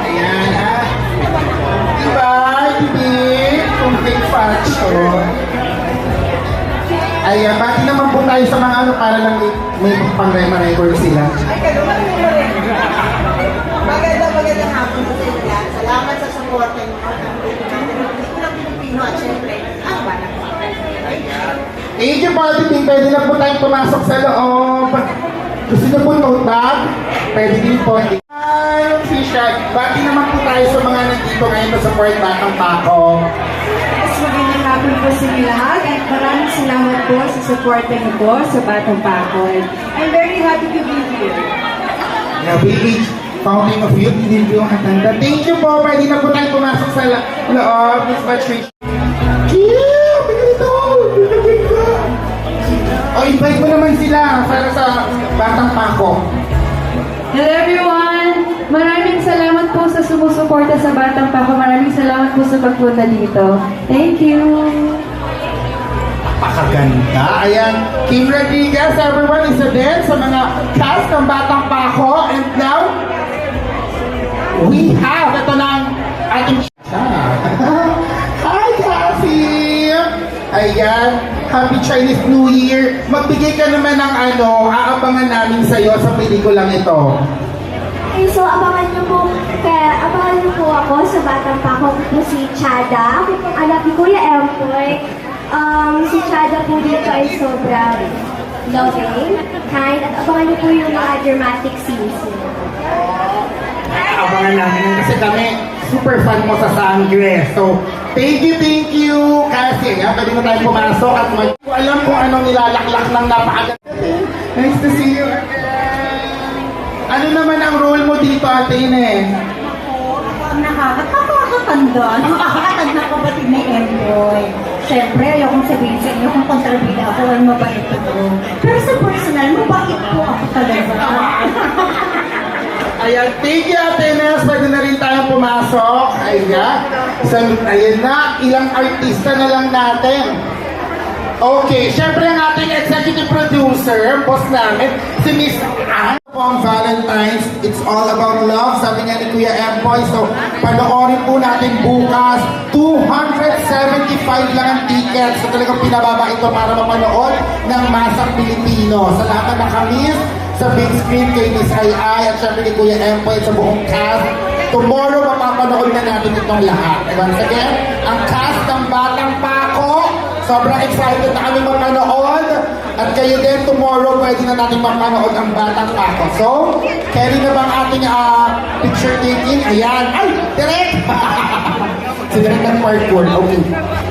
Ayan, ah. Diba, Bibi? Complete fashion. Ayan, bakit naman po tayo sa mga ano para lang may pang-record sila? Ay, kaluman mo rin. Magandang hapon sa inyo. Salamat sa support ng mga hindi ko lang Pilipino at syempre, ang banak pa. Thank you, Party Team. Pwede na po tayong pumasok sa loob. Gusto niyo po tote bag? Pwede din po. Hi, Fisha. Bati naman po tayo sa mga nandito ngayon sa support Batang Pako. Mas magandang hapon po sa inyo lahat at maraming salamat po sa support niyo po sa Batang Pakol. I'm very happy to be here. Grabe, Fountain of Youth, hindi po yung katanda. Thank you po. Pwede na po tayong pumasok sa loob. Miss Patricia. O, invite mo naman sila para sa Batang Pako. Hello everyone! Maraming salamat po sa sumusuporta sa Batang Pako. Maraming salamat po sa pagpunta dito. Thank you! Pakaganda. Ayan, Kim Rodriguez, everyone is din sa mga cast ng Batang Pako. And now, we have, ito na ang ating Hi, Cassie! Ayan, Happy Chinese New Year. Magbigay ka naman ng aabangan namin sa'yo sa pelikulang ito. Okay, so abangan niyo po ako sa Batang Pako po si Chada. Ako pong anak ni Kuya Empoy. Si Chada po dito ay sobrang loving, kind, at abangan niyo po yung mga dramatic scenes niya. Abangan namin kasi kami super fan mo sa Sangre. So, thank you. Kasi, pwede na tayo pumasok at alam kung anong nilalaklak ng napakaganda. Nice to see you again. Ano naman ang role mo dito, Ate Ines? Ang nakakatanda ng kapatid ni Emboy. Siyempre, ayokong sabihin sa inyo kung kontrabida ako, ay mabait ako. Pero sa personal, mabait po ako talaga. Ayan, thank you, Ate Ines. Pwede na rin tayong pumasok. Ayan. Ayan na, ilang artista na lang natin. Okay, syempre ang ating executive producer, boss namin, si Miss Anne. Ang Valentine's, it's all about love, sabi nga ni Kuya Empoy. So, panoorin po natin bukas. 275 lang ang tickets. So, talagang pinababa ito para mapanood ng masang Pilipino. Sa lahat na nakamiss, sa big screen kay Miss Ai at syempre ni Kuya Empoy sa buong cast. Tomorrow, mapapanood na natin itong lahat. Once again, ang cast ng Batang Pako, sobrang excited na kami mapanood. At kayo din, tomorrow, pwede na natin mapanood ang Batang Pako. So, carry na bang ating picture taking? Ayan. Ay, direct! Si direct ng parkour. Okay.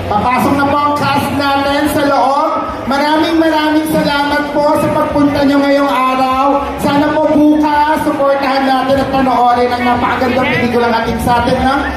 Papasok na po ang cast natin sa loob. Maraming salamat po sa pagpunta nyo ngayong araw. Sana po bukas, supportahan natin at panoorin ang napakagandang pelikulang ating sa atin, ha?